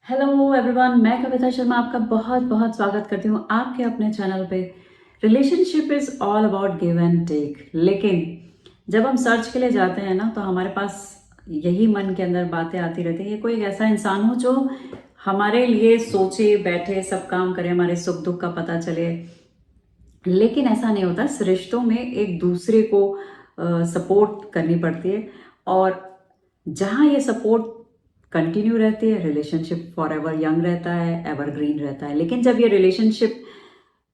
Hello everyone, मैं कविता शर्मा आपका बहुत बहुत स्वागत करती हूँ आपके अपने चैनल पे। Relationship is all about give and take. लेकिन जब हम सर्च के लिए जाते हैं ना, तो हमारे पास यही मन के अंदर बातें आती रहती हैं कि कोई एक ऐसा इंसान हो जो हमारे लिए सोचे बैठे, सब काम करे, हमारे सुख दुख का पता चले। लेकिन ऐसा नहीं होता। इस रिश्तों में एक दूसरे को सपोर्ट करनी पड़ती है, और जहाँ ये सपोर्ट कंटिन्यू रहती है, रिलेशनशिप फॉर एवर यंग रहता है, एवरग्रीन रहता है। लेकिन जब ये रिलेशनशिप,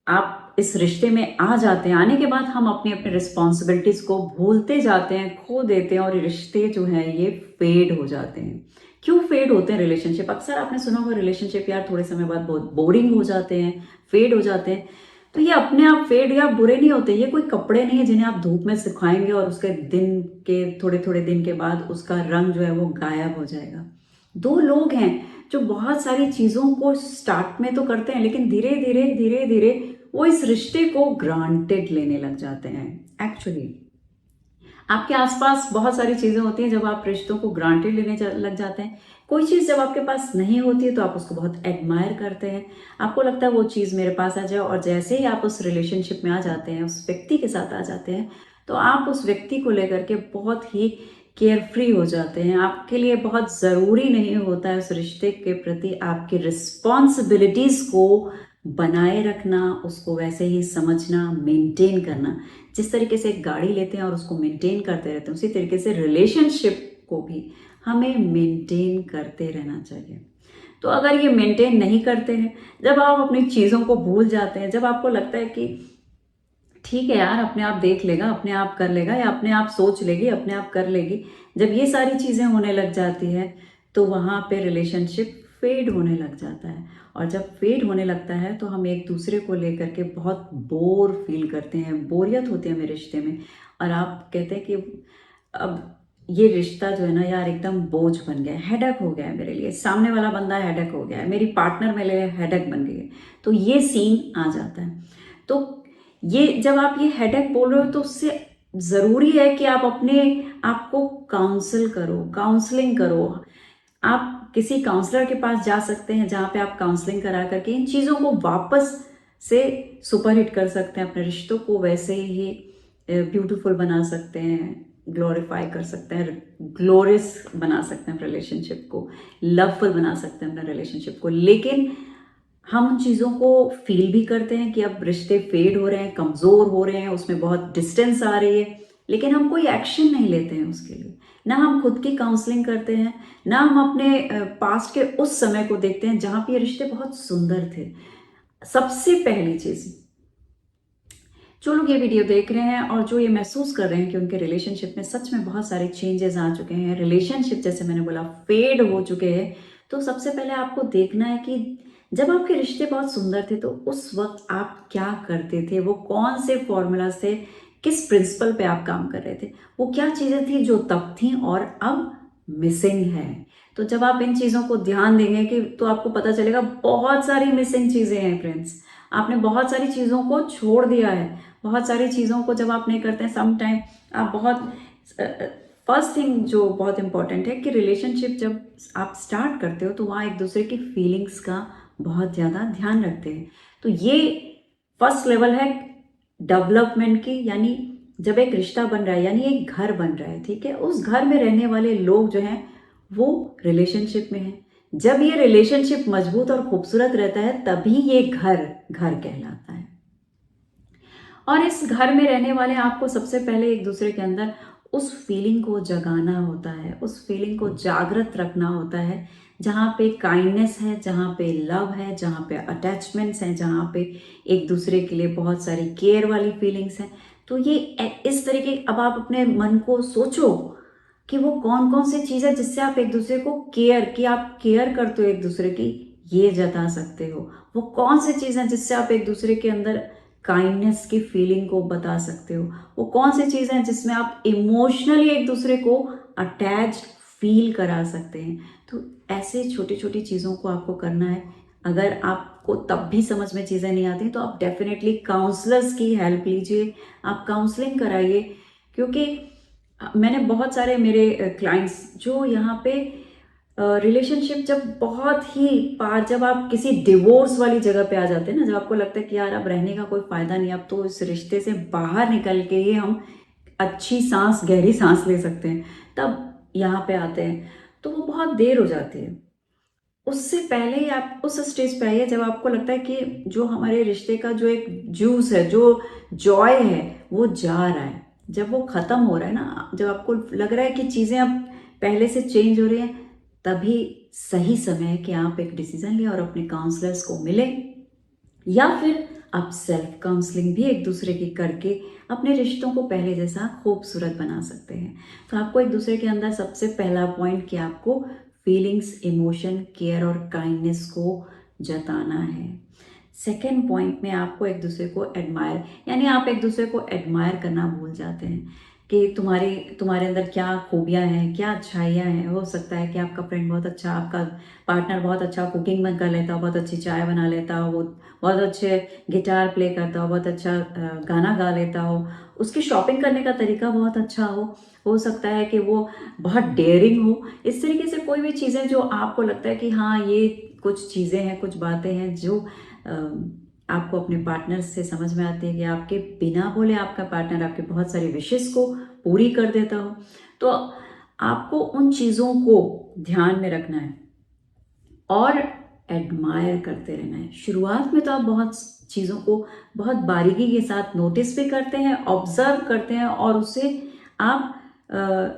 आप इस रिश्ते में आ जाते हैं, आने के बाद हम अपनी अपनी रिस्पॉन्सिबिलिटीज को भूलते जाते हैं, खो देते हैं, और ये रिश्ते जो हैं ये फेड हो जाते हैं। क्यों फेड होते हैं रिलेशनशिप? अक्सर आपने सुना होगा रिलेशनशिप यार थोड़े समय बाद बहुत बोरिंग हो जाते हैं, फेड हो जाते हैं। तो ये अपने आप फेड या बुरे नहीं होते। ये कोई कपड़े नहीं है जिन्हें आप धूप में सुखाएंगे और उसके दिन के थोड़े थोड़े दिन के बाद उसका रंग जो है वो गायब हो जाएगा। दो लोग हैं जो बहुत सारी चीजों को स्टार्ट में तो करते हैं, लेकिन धीरे धीरे धीरे धीरे वो इस रिश्ते को ग्रांटेड लेने लग जाते हैं। एक्चुअली आपके आसपास बहुत सारी चीजें होती हैं जब आप रिश्तों को ग्रांटेड लेने लग जाते हैं। कोई चीज जब आपके पास नहीं होती है तो आप उसको बहुत एडमायर करते हैं। आपको लगता है वो चीज मेरे पास आ जाए, और जैसे ही आप उस रिलेशनशिप में आ जाते हैं, उस व्यक्ति के साथ आ जाते हैं, तो आप उस व्यक्ति को लेकर के बहुत ही केयर फ्री हो जाते हैं। आपके लिए बहुत ज़रूरी नहीं होता है उस रिश्ते के प्रति आपकी रिस्पॉन्सिबिलिटीज़ को बनाए रखना, उसको वैसे ही समझना, मेंटेन करना। जिस तरीके से एक गाड़ी लेते हैं और उसको मेंटेन करते रहते हैं, उसी तरीके से रिलेशनशिप को भी हमें मेंटेन करते रहना चाहिए। तो अगर ये मेंटेन नहीं करते हैं, जब आप अपनी चीज़ों को भूल जाते हैं, जब आपको लगता है कि ठीक है यार, अपने आप देख लेगा, अपने आप कर लेगा, या अपने आप सोच लेगी, अपने आप कर लेगी, जब ये सारी चीज़ें होने लग जाती है, तो वहाँ पे रिलेशनशिप फेड होने लग जाता है। और जब फेड होने लगता है तो हम एक दूसरे को लेकर के बहुत बोर फील करते हैं, बोरियत होती है मेरे रिश्ते में। और आप कहते हैं कि अब ये रिश्ता जो है ना यार एकदम बोझ बन गया है, हेडक हो गया है मेरे लिए, सामने वाला बंदा हेडक हो गया है, मेरी पार्टनर मेरे लिए हेडक बन गई है। तो ये सीन आ जाता है। तो ये जब आप ये हेडेक बोल रहे हो, तो उससे ज़रूरी है कि आप अपने आप को काउंसल करो, काउंसलिंग करो। आप किसी काउंसलर के पास जा सकते हैं जहाँ पे आप काउंसलिंग करा करके इन चीज़ों को वापस से सुपरहिट कर सकते हैं, अपने रिश्तों को वैसे ही ब्यूटीफुल बना सकते हैं, ग्लोरीफाई कर सकते हैं, ग्लोरियस बना सकते हैं रिलेशनशिप को, लवफुल बना सकते हैं अपने रिलेशनशिप को। लेकिन हम उन चीज़ों को फील भी करते हैं कि अब रिश्ते फेड हो रहे हैं, कमज़ोर हो रहे हैं, उसमें बहुत डिस्टेंस आ रही है, लेकिन हम कोई एक्शन नहीं लेते हैं उसके लिए। ना हम खुद की काउंसलिंग करते हैं, ना हम अपने पास्ट के उस समय को देखते हैं जहाँ पे ये रिश्ते बहुत सुंदर थे। सबसे पहली चीज़, जो लोग ये वीडियो देख रहे हैं और जो ये महसूस कर रहे हैं कि उनके रिलेशनशिप में सच में बहुत सारे चेंजेस आ चुके हैं, रिलेशनशिप जैसे मैंने बोला फेड हो चुके हैं, तो सबसे पहले आपको देखना है कि जब आपके रिश्ते बहुत सुंदर थे तो उस वक्त आप क्या करते थे, वो कौन से फॉर्मूलाज थे, किस प्रिंसिपल पे आप काम कर रहे थे, वो क्या चीज़ें थी जो तब थी और अब मिसिंग है। तो जब आप इन चीज़ों को ध्यान देंगे कि तो आपको पता चलेगा बहुत सारी मिसिंग चीज़ें हैं फ्रेंड्स। आपने बहुत सारी चीज़ों को छोड़ दिया है। बहुत सारी चीज़ों को जब आप नहीं करते हैं, सम टाइम आप बहुत फर्स्ट थिंग जो बहुत इंपॉर्टेंट है कि रिलेशनशिप जब आप स्टार्ट करते हो तो वहाँ एक दूसरे की फीलिंग्स का बहुत ज़्यादा ध्यान रखते हैं। तो ये फर्स्ट लेवल है डेवलपमेंट की, यानी जब एक रिश्ता बन रहा है, यानी एक घर बन रहा है, ठीक है, उस घर में रहने वाले लोग जो हैं वो रिलेशनशिप में हैं। जब ये रिलेशनशिप मजबूत और खूबसूरत रहता है तभी ये घर घर कहलाता है। और इस घर में रहने वाले आपको सबसे पहले एक दूसरे के अंदर उस फीलिंग को जगाना होता है, उस फीलिंग को जागृत रखना होता है, जहाँ पे काइंडनेस है, जहाँ पे लव है, जहाँ पे अटैचमेंट्स हैं, जहाँ पे एक दूसरे के लिए बहुत सारी केयर वाली फीलिंग्स हैं। तो ये इस तरीके, अब आप अपने मन को सोचो कि वो कौन कौन सी चीज़ है जिससे आप एक दूसरे को केयर, कि आप केयर करते हो एक दूसरे की, ये जता सकते हो। वो कौन सी चीज़ है जिससे आप एक दूसरे के अंदर काइंडनेस की फीलिंग को बता सकते हो। वो कौन सी चीज़ है जिसमें आप इमोशनली एक दूसरे को अटैच्ड फील करा सकते हैं। तो ऐसे छोटी छोटी चीज़ों को आपको करना है। अगर आपको तब भी समझ में चीज़ें नहीं आती तो आप डेफिनेटली काउंसलर्स की हेल्प लीजिए, आप काउंसलिंग कराइए। क्योंकि मैंने बहुत सारे मेरे क्लाइंट्स जो यहाँ पे रिलेशनशिप जब बहुत ही पार, जब आप किसी डिवोर्स वाली जगह पे आ जाते हैं ना, जब आपको लगता है कि यार अब रहने का कोई फायदा नहीं, अब तो इस रिश्ते से बाहर निकल के ही हम अच्छी सांस, गहरी सांस ले सकते हैं, तब यहाँ पे आते हैं, तो वो बहुत देर हो जाती है। उससे पहले ही आप उस स्टेज पे आइए जब आपको लगता है कि जो हमारे रिश्ते का जो एक जूस है, जो जॉय है, वो जा रहा है। जब वो खत्म हो रहा है ना, जब आपको लग रहा है कि चीजें अब पहले से चेंज हो रही हैं, तभी सही समय है कि आप एक डिसीजन लें और अपने काउंसलर्स को मिलें, या फिर आप सेल्फ काउंसलिंग भी एक दूसरे की करके अपने रिश्तों को पहले जैसा खूबसूरत बना सकते हैं। तो आपको एक दूसरे के अंदर सबसे पहला पॉइंट कि आपको फीलिंग्स, इमोशन, केयर और काइंडनेस को जताना है। सेकेंड पॉइंट में आपको एक दूसरे को एडमायर, यानी आप एक दूसरे को एडमायर करना भूल जाते हैं कि तुम्हारे अंदर क्या खूबियाँ हैं, क्या अच्छाइयाँ हैं। हो सकता है कि आपका फ्रेंड बहुत अच्छा, आपका पार्टनर बहुत अच्छा कुकिंग में कर लेता हो, बहुत अच्छी चाय बना लेता हो, वो बहुत अच्छे गिटार प्ले करता हो, बहुत अच्छा गाना गा लेता हो, उसकी शॉपिंग करने का तरीका बहुत अच्छा हो सकता है कि वो बहुत डेयरिंग हो। इस तरीके से कोई भी चीज़ें जो आपको लगता है कि हाँ, ये कुछ चीज़ें हैं, कुछ बातें हैं जो आपको अपने पार्टनर से समझ में आती है कि आपके बिना बोले आपका पार्टनर आपके बहुत सारी विशेस को पूरी कर देता हो, तो आपको उन चीज़ों को ध्यान में रखना है और एडमायर करते रहना है। शुरुआत में तो आप बहुत चीज़ों को बहुत बारीकी के साथ नोटिस भी करते हैं, ऑब्जर्व करते हैं, और उसे आप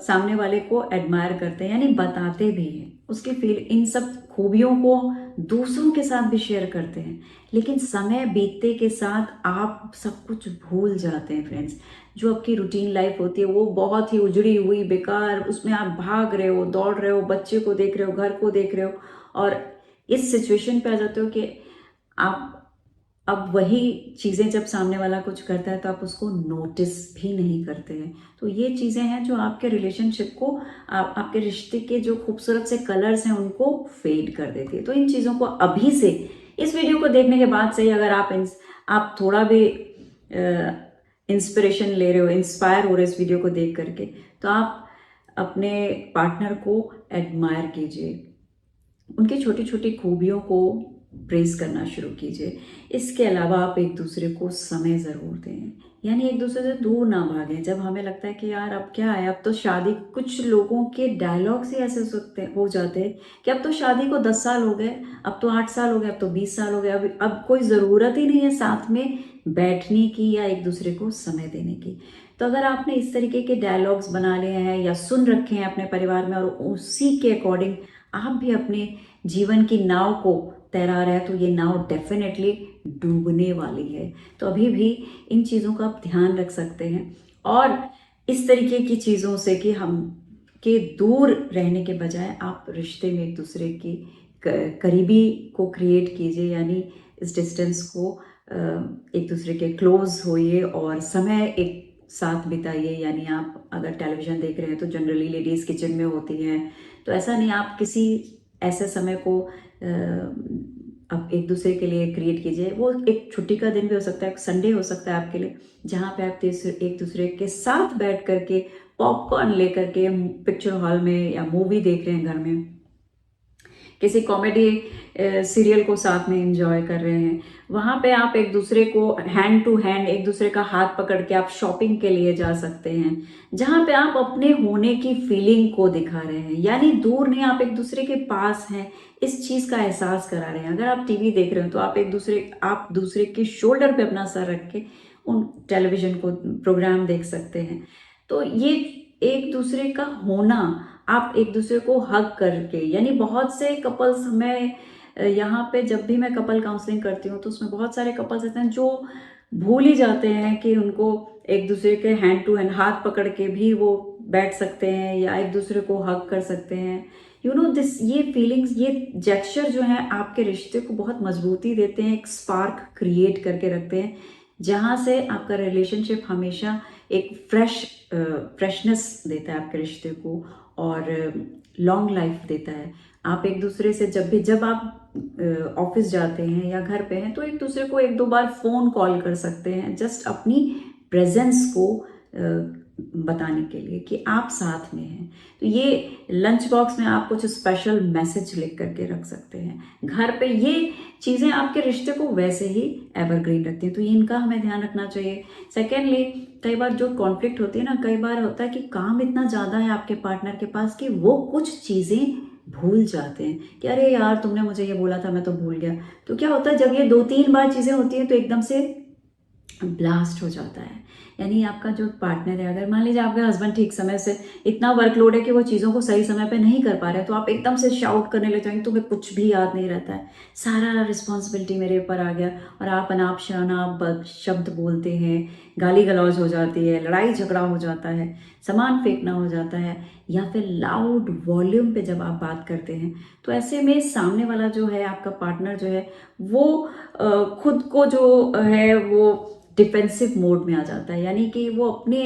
सामने वाले को एडमायर करते हैं, यानी बताते भी हैं उसकी फील, इन सब खूबियों को दूसरों के साथ भी शेयर करते हैं। लेकिन समय बीतते के साथ आप सब कुछ भूल जाते हैं फ्रेंड्स। जो आपकी रूटीन लाइफ होती है वो बहुत ही उजड़ी हुई, बेकार, उसमें आप भाग रहे हो, दौड़ रहे हो, बच्चे को देख रहे हो, घर को देख रहे हो, और इस सिचुएशन पे आ जाते हो कि आप अब वही चीज़ें जब सामने वाला कुछ करता है तो आप उसको नोटिस भी नहीं करते हैं। तो ये चीज़ें हैं जो आपके रिलेशनशिप को, आपके रिश्ते के जो खूबसूरत से कलर्स हैं उनको फेड कर देती है। तो इन चीज़ों को अभी से, इस वीडियो को देखने के बाद से ही अगर आप थोड़ा भी इंस्पिरेशन ले रहे हो, इंस्पायर हो रहे हो इस वीडियो को देख करके, तो आप अपने पार्टनर को एडमायर कीजिए, उनकी छोटी छोटी खूबियों को प्रेज करना शुरू कीजिए। इसके अलावा आप एक दूसरे को समय ज़रूर दें, यानी एक दूसरे से दूर ना भागें। जब हमें लगता है कि यार अब क्या है, अब तो शादी, कुछ लोगों के डायलॉग्स ही ऐसे हो जाते हैं कि अब तो शादी को 10 साल हो गए, अब तो 8 साल हो गए, अब तो 20 साल हो गए, अब कोई ज़रूरत ही नहीं है साथ में बैठने की या एक दूसरे को समय देने की। तो अगर आपने इस तरीके के डायलॉग्स बना लिए हैं या सुन रखे हैं अपने परिवार में, और उसी के अकॉर्डिंग आप भी अपने जीवन की नाव को तैरा रहे हैं, तो ये नाव डेफिनेटली डूबने वाली है। तो अभी भी इन चीज़ों का आप ध्यान रख सकते हैं, और इस तरीके की चीज़ों से कि हम के दूर रहने के बजाय आप रिश्ते में एक दूसरे की करीबी को क्रिएट कीजिए, यानी इस डिस्टेंस को एक दूसरे के क्लोज होइए और समय एक साथ बिताइए। यानी आप अगर टेलीविज़न देख रहे हैं तो जनरली लेडीज़ किचन में होती हैं, तो ऐसा नहीं, आप किसी ऐसे समय को आप एक दूसरे के लिए क्रिएट कीजिए। वो एक छुट्टी का दिन भी हो सकता है, संडे हो सकता है आपके लिए, जहाँ पे आप एक दूसरे के साथ बैठ करके पॉपकॉर्न लेकर के पिक्चर हॉल में या मूवी देख रहे हैं घर में, किसी कॉमेडी सीरियल को साथ में एंजॉय कर रहे हैं, वहाँ पे आप एक दूसरे को हैंड टू हैंड, एक दूसरे का हाथ पकड़ के आप शॉपिंग के लिए जा सकते हैं, जहाँ पे आप अपने होने की फीलिंग को दिखा रहे हैं। यानी दूर नहीं, आप एक दूसरे के पास हैं, इस चीज़ का एहसास करा रहे हैं। अगर आप टीवी देख रहे हो तो आप दूसरे के शोल्डर पे अपना सर रख के उन टेलीविज़न को प्रोग्राम देख सकते हैं। तो ये एक दूसरे का होना, आप एक दूसरे को हग करके, यानी बहुत से कपल्स, मैं यहाँ पे जब भी मैं कपल काउंसलिंग करती हूँ तो उसमें बहुत सारे कपल्स ऐसे हैं जो भूल ही जाते हैं कि उनको एक दूसरे के हैंड टू हैंड, हाथ पकड़ के भी वो बैठ सकते हैं या एक दूसरे को हग कर सकते हैं। यू नो दिस, ये फीलिंग्स, ये जेस्चर जो हैं आपके रिश्ते को बहुत मजबूती देते हैं, एक स्पार्क क्रिएट करके रखते हैं, जहाँ से आपका रिलेशनशिप हमेशा एक फ्रेशनेस देता है आपके रिश्ते को, और लॉन्ग लाइफ देता है। आप एक दूसरे से जब आप ऑफिस जाते हैं या घर पे हैं तो एक दूसरे को एक दो बार फ़ोन कॉल कर सकते हैं, जस्ट अपनी प्रेजेंस को बताने के लिए कि आप साथ में हैं। तो ये लंच बॉक्स में आप कुछ स्पेशल मैसेज लिख करके रख सकते हैं घर पे। ये चीज़ें आपके रिश्ते को वैसे ही एवरग्रीन रखती हैं, तो इनका हमें ध्यान रखना चाहिए। सेकेंडली, कई बार जो कॉन्फ्लिक्ट होती है ना, कई बार होता है कि काम इतना ज़्यादा है आपके पार्टनर के पास कि वो कुछ चीज़ें भूल जाते हैं कि अरे यार तुमने मुझे ये बोला था, मैं तो भूल गया। तो क्या होता है, जब ये 2-3 बार चीज़ें होती हैं तो एकदम से ब्लास्ट हो जाता है। यानी आपका जो पार्टनर है, अगर मान लीजिए आपका हस्बैंड ठीक समय से, इतना वर्कलोड है कि वो चीज़ों को सही समय पे नहीं कर पा रहे, तो आप एकदम से शाउट करने लग जाएंगे, तुम्हें कुछ भी याद नहीं रहता है, सारा रिस्पॉन्सिबिलिटी मेरे ऊपर आ गया, और आप अनाप शनाप शब्द बोलते हैं, गाली गलौज हो जाती है, लड़ाई झगड़ा हो जाता है, सामान फेंकना हो जाता है, या फिर लाउड वॉल्यूम पे जब आप बात करते हैं, तो ऐसे में सामने वाला जो है, आपका पार्टनर जो है, वो खुद को जो है वो डिफेंसिव मोड में आ जाता है। यानी कि वो अपने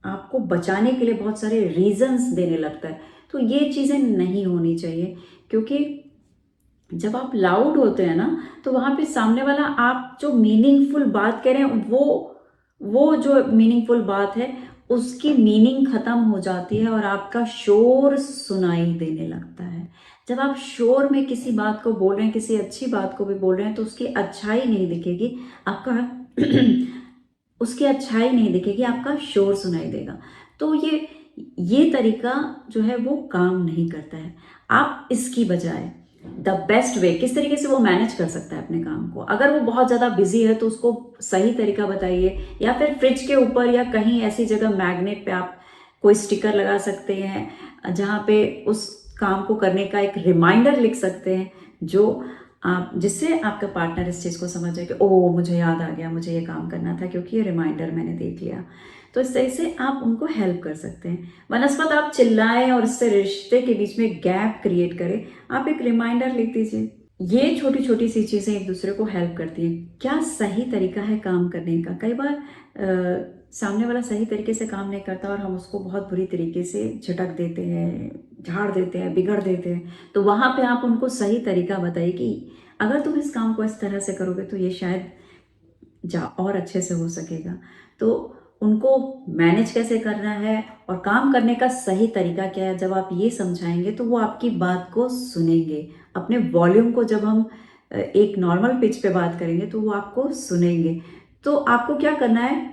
आपको बचाने के लिए बहुत सारे रीजंस देने लगता है। तो ये चीज़ें नहीं होनी चाहिए, क्योंकि जब आप लाउड होते हैं ना, तो वहाँ पे सामने वाला आप जो मीनिंगफुल बात कह रहे हैं, वो जो मीनिंगफुल बात है उसकी मीनिंग खत्म हो जाती है और आपका शोर सुनाई देने लगता है। जब आप शोर में किसी बात को बोल रहे हैं, किसी अच्छी बात को भी बोल रहे हैं, तो उसकी अच्छाई नहीं दिखेगी, आपका उसकी अच्छाई नहीं दिखेगी, आपका शोर सुनाई देगा। तो ये तरीका जो है वो काम नहीं करता है। आप इसकी बजाय द बेस्ट वे, किस तरीके से वो मैनेज कर सकता है अपने काम को, अगर वो बहुत ज़्यादा बिजी है तो उसको सही तरीका बताइए, या फिर फ्रिज के ऊपर या कहीं ऐसी जगह मैग्नेट पे आप कोई स्टिकर लगा सकते हैं जहाँ पे उस काम को करने का एक रिमाइंडर लिख सकते हैं, जो आप जिससे आपका पार्टनर इस चीज़ को समझ जाए कि ओह मुझे याद आ गया, मुझे ये काम करना था क्योंकि ये रिमाइंडर मैंने देख लिया। तो इस तरह से आप उनको हेल्प कर सकते हैं। बनस्पत आप चिल्लाएं और इससे रिश्ते के बीच में गैप क्रिएट करें, आप एक रिमाइंडर लिख दीजिए। ये छोटी छोटी सी चीज़ें एक दूसरे को हेल्प करती हैं। क्या सही तरीका है काम करने का? कई बार सामने वाला सही तरीके से काम नहीं करता और हम उसको बहुत बुरी तरीके से झटक देते हैं, झाड़ देते हैं, बिगड़ देते हैं। तो वहाँ पे आप उनको सही तरीका बताइए कि अगर तुम इस काम को इस तरह से करोगे तो ये शायद और अच्छे से हो सकेगा। तो उनको मैनेज कैसे करना है और काम करने का सही तरीका क्या है, जब आप ये समझाएंगे तो वो आपकी बात को सुनेंगे। अपने वॉल्यूम को जब हम एक नॉर्मल पिच पे बात करेंगे तो वो आपको सुनेंगे। तो आपको क्या करना है,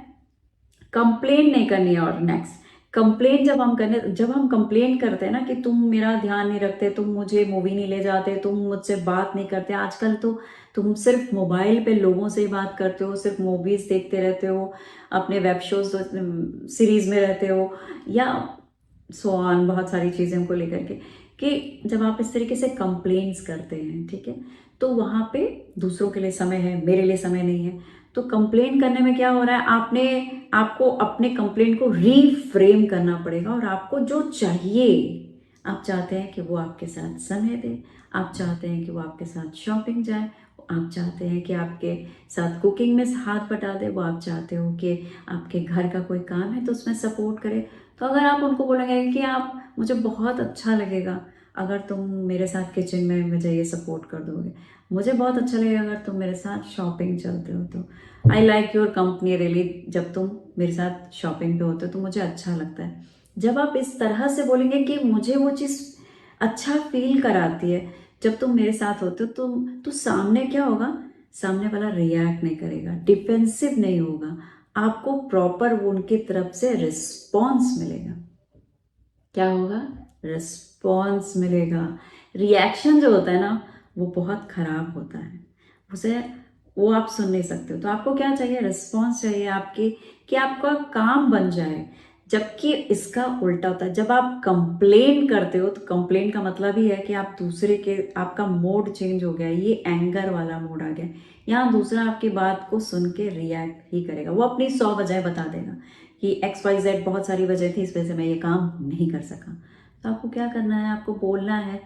कंप्लेन नहीं करनी है। और नेक्स्ट, कंप्लेन जब हम कंप्लेन करते हैं ना कि तुम मेरा ध्यान नहीं रखते, तुम मुझे मूवी नहीं ले जाते, तुम मुझसे बात नहीं करते, आजकल तो तुम सिर्फ मोबाइल पे लोगों से ही बात करते हो, सिर्फ मूवीज देखते रहते हो, अपने वेब शोज सीरीज में रहते हो, या सो ऑन, बहुत सारी चीज़ों को लेकर के, कि जब आप इस तरीके से कंप्लेन्स करते हैं, ठीक है, तो वहाँ पे दूसरों के लिए समय है, मेरे लिए समय नहीं है। तो कंप्लेन करने में क्या हो रहा है, आपको अपने कंप्लेन को रीफ्रेम करना पड़ेगा, और आपको जो चाहिए, आप चाहते हैं कि वो आपके साथ समय दे, आप चाहते हैं कि वो आपके साथ शॉपिंग जाए, आप चाहते हैं कि आपके साथ कुकिंग में हाथ बटा दे, वो आप चाहते हो कि आपके घर का कोई काम है तो उसमें सपोर्ट करे। तो अगर आप उनको बोलेंगे कि आप, मुझे बहुत अच्छा लगेगा अगर तुम मेरे साथ किचन में मुझे ये सपोर्ट कर दोगे, मुझे बहुत अच्छा लगेगा अगर तुम मेरे साथ शॉपिंग चलते हो, तो I like your company really, जब तुम मेरे साथ शॉपिंग पे होते हो तो मुझे अच्छा लगता है। जब आप इस तरह से बोलेंगे कि मुझे वो चीज़ अच्छा फील कराती है जब तुम मेरे साथ होते हो, तो सामने क्या होगा, सामने वाला रिएक्ट नहीं करेगा, डिफेंसिव नहीं होगा, आपको प्रॉपर वो उनकी तरफ से रिस्पॉन्स मिलेगा। क्या होगा, रिस्पॉन्स मिलेगा। रिएक्शन जो होता है ना, वो बहुत खराब होता है, उसे वो आप सुन नहीं सकते हो। तो आपको क्या चाहिए, रिस्पॉन्स चाहिए आपकी, कि आपका काम बन जाए। जबकि इसका उल्टा होता है, जब आप कंप्लेन करते हो तो कंप्लेन का मतलब ही है कि आप दूसरे के, आपका मोड चेंज हो गया, ये एंगर वाला मोड आ गया। यहाँ दूसरा आपकी बात को सुन के रिएक्ट ही करेगा, वो अपनी 100 वजह बता देगा कि XYZ बहुत सारी वजह थी, इस वजह से मैं ये काम नहीं कर सका। तो आपको क्या करना है, आपको बोलना है,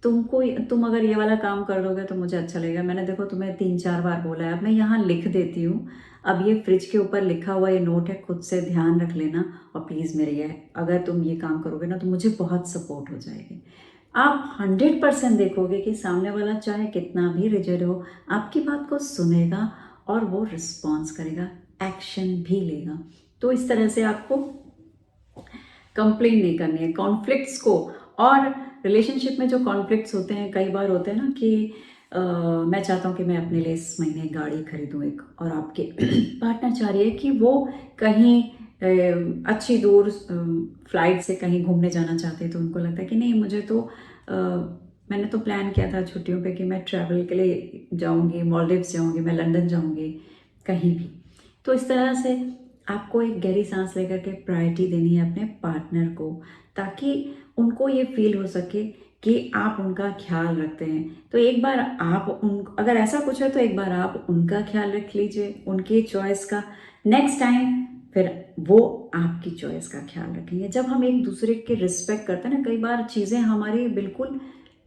तुम अगर ये वाला काम कर दोगे तो मुझे अच्छा लगेगा। मैंने देखो तुम्हें 3-4 बार बोला है, अब मैं यहाँ लिख देती हूँ, अब ये फ्रिज के ऊपर लिखा हुआ ये नोट है, खुद से ध्यान रख लेना, और प्लीज़ मेरे ये, अगर तुम ये काम करोगे ना तो मुझे बहुत सपोर्ट हो जाएगी। आप 100% देखोगे कि सामने वाला चाहे कितना भी रिजिड हो, आपकी बात को सुनेगा और वो रिस्पॉन्स करेगा, एक्शन भी लेगा। तो इस तरह से आपको कंप्लेन नहीं करनी है कॉन्फ्लिक्ट्स को। और रिलेशनशिप में जो कॉन्फ्लिक्ट्स होते हैं, कई बार होते हैं ना कि मैं चाहता हूँ कि मैं अपने लिए इस महीने गाड़ी खरीदूँ एक, और आपके पार्टनर चाह रही है कि वो कहीं अच्छी दूर फ्लाइट से कहीं घूमने जाना चाहते हैं। तो उनको लगता है कि नहीं, मुझे तो मैंने तो प्लान किया था छुट्टियों पे कि मैं ट्रैवल के लिए जाऊंगी, मॉलडीव्स जाऊंगी, मैं लंदन जाऊंगी, कहीं भी। तो इस तरह से आपको एक गहरी सांस लेकर के प्रायोरिटी देनी है अपने पार्टनर को, ताकि उनको ये फील हो सके कि आप उनका ख्याल रखते हैं। तो एक बार आप उन, अगर ऐसा कुछ है तो एक बार आप उनका ख्याल रख लीजिए, उनकी चॉइस का। नेक्स्ट टाइम फिर वो आपकी चॉइस का ख्याल रखेंगे। जब हम एक दूसरे के रिस्पेक्ट करते हैं ना, कई बार चीज़ें हमारी बिल्कुल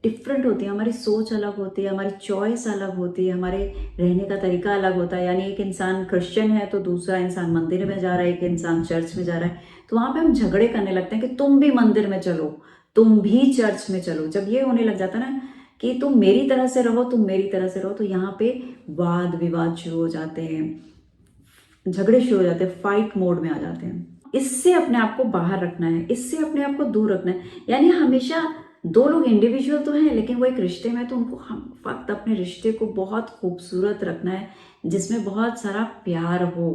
डिफरेंट होती है, हमारी सोच अलग होती है, हमारी चॉइस अलग होती है, हमारे रहने का तरीका अलग होता है। यानी एक इंसान क्रिश्चियन है तो दूसरा इंसान मंदिर में जा रहा है, एक इंसान चर्च में जा रहा है, तो वहाँ पे हम झगड़े करने लगते हैं कि तुम भी मंदिर में चलो, तुम भी चर्च में चलो। जब ये होने लग जाता है ना कि तुम मेरी तरह से रहो, तुम मेरी तरह से रहो, तो यहाँ पे वाद विवाद शुरू हो जाते हैं, झगड़े शुरू हो जाते हैं, फाइट मोड में आ जाते हैं। इससे अपने आप को बाहर रखना है, इससे अपने आप को दूर रखना है। यानी हमेशा दो लोग इंडिविजुअल तो हैं, लेकिन वो एक रिश्ते में, तो उनको हम वक्त अपने रिश्ते को बहुत खूबसूरत रखना है, जिसमें बहुत सारा प्यार हो।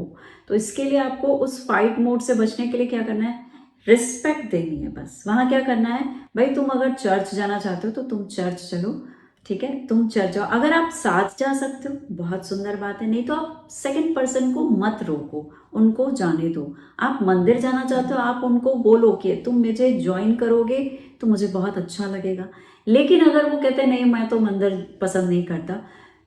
तो इसके लिए आपको उस फाइट मोड से बचने के लिए क्या करना है, रिस्पेक्ट देनी है बस। वहां क्या करना है, भाई तुम अगर चर्च जाना चाहते हो तो तुम चर्च चलो, ठीक है, तुम चर्च जाओ। अगर आप साथ जा सकते हो बहुत सुंदर बात है, नहीं तो आप सेकंड पर्सन को मत रोको, उनको जाने दो। आप मंदिर जाना चाहते हो, आप उनको बोलो कि तुम मुझे ज्वाइन करोगे तो मुझे बहुत अच्छा लगेगा। लेकिन अगर वो कहते हैं नहीं मैं तो मंदिर पसंद नहीं करता,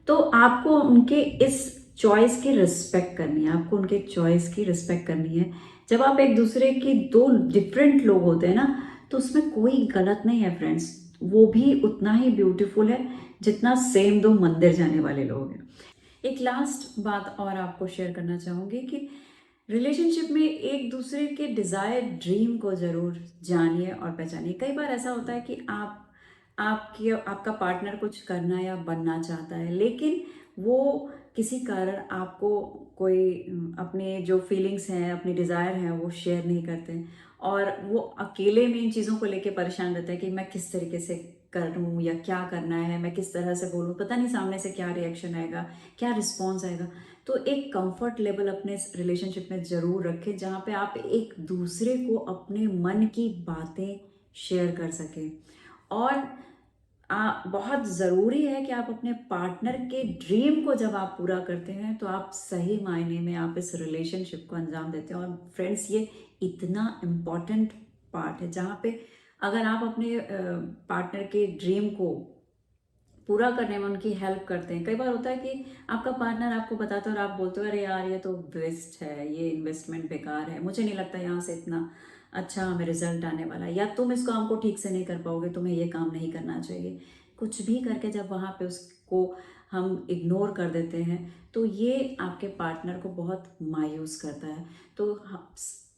तो आपको उनके इस चॉइस की रिस्पेक्ट करनी है, आपको उनके चॉइस की रिस्पेक्ट करनी है। जब आप एक दूसरे की, दो डिफरेंट लोग होते हैं ना, तो उसमें कोई गलत नहीं है फ्रेंड्स, वो भी उतना ही ब्यूटीफुल है जितना सेम दो मंदिर जाने वाले लोग हैं। एक लास्ट बात और आपको शेयर करना चाहूँगी कि रिलेशनशिप में एक दूसरे के डिज़ायर ड्रीम को ज़रूर जानिए और पहचानिए। कई बार ऐसा होता है कि आपका पार्टनर कुछ करना या बनना चाहता है, लेकिन वो किसी कारण आपको कोई अपने जो फीलिंग्स हैं, अपनी डिज़ायर हैं, वो शेयर नहीं करते हैं, और वो अकेले में इन चीज़ों को लेके परेशान रहता है कि मैं किस तरीके से करूँ या क्या करना है, मैं किस तरह से बोलूँ, पता नहीं सामने से क्या रिएक्शन आएगा, क्या रिस्पॉन्स आएगा। तो एक कंफर्ट लेवल अपने रिलेशनशिप में ज़रूर रखें, जहाँ पे आप एक दूसरे को अपने मन की बातें शेयर कर सकें। और बहुत ज़रूरी है कि आप अपने पार्टनर के ड्रीम को जब आप पूरा करते हैं तो आप सही मायने में आप इस रिलेशनशिप को अंजाम देते हैं। और फ्रेंड्स, ये इतना इम्पॉर्टेंट पार्ट है जहाँ पे अगर आप अपने पार्टनर के ड्रीम को पूरा करने में उनकी हेल्प करते हैं। कई बार होता है कि आपका पार्टनर आपको बताता है और आप बोलते हो अरे यार ये तो वेस्ट है, ये इन्वेस्टमेंट बेकार है, मुझे नहीं लगता यहाँ से इतना अच्छा हमें रिजल्ट आने वाला है, या तुम इस काम को ठीक से नहीं कर पाओगे, तुम्हें ये काम नहीं करना चाहिए। कुछ भी करके जब वहाँ पे उसको हम इग्नोर कर देते हैं तो ये आपके पार्टनर को बहुत मायूस करता है। तो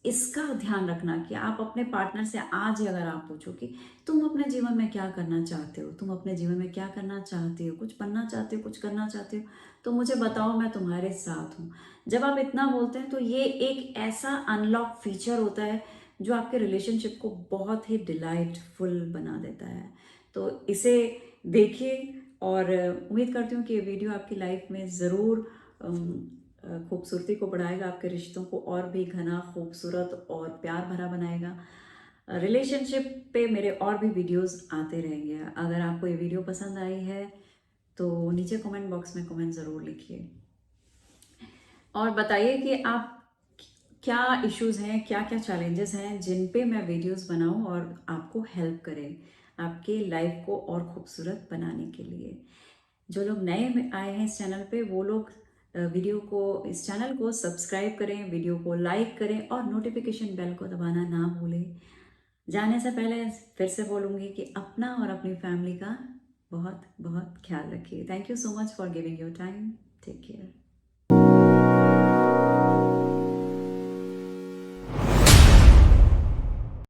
इसका ध्यान रखना कि आप अपने पार्टनर से आज ही अगर आप पूछो कि तुम अपने जीवन में क्या करना चाहते हो, तुम अपने जीवन में क्या करना चाहते हो, कुछ बनना चाहते हो, कुछ करना चाहते हो, तो मुझे बताओ, मैं तुम्हारे साथ हूँ। जब आप इतना बोलते हैं तो ये एक ऐसा अनलॉक फीचर होता है जो आपके रिलेशनशिप को बहुत ही डिलाइटफुल बना देता है। तो इसे देखिए, और उम्मीद करती हूँ कि ये वीडियो आपकी लाइफ में ज़रूर खूबसूरती को बढ़ाएगा, आपके रिश्तों को और भी घना, खूबसूरत और प्यार भरा बनाएगा। रिलेशनशिप पे मेरे और भी वीडियोस आते रहेंगे। अगर आपको ये वीडियो पसंद आई है तो नीचे कमेंट बॉक्स में कमेंट ज़रूर लिखिए और बताइए कि आप क्या इश्यूज हैं, क्या क्या चैलेंजेस हैं जिन पे मैं वीडियोस बनाऊं और आपको हेल्प करें आपके लाइफ को और खूबसूरत बनाने के लिए। जो लोग नए आए हैं इस चैनल पे, वो लोग वीडियो को, इस चैनल को सब्सक्राइब करें, वीडियो को लाइक करें और नोटिफिकेशन बेल को दबाना ना भूलें। जाने से पहले फिर से बोलूँगी कि अपना और अपनी फैमिली का बहुत बहुत ख्याल रखिए। Thank you so much for giving your time. Take care.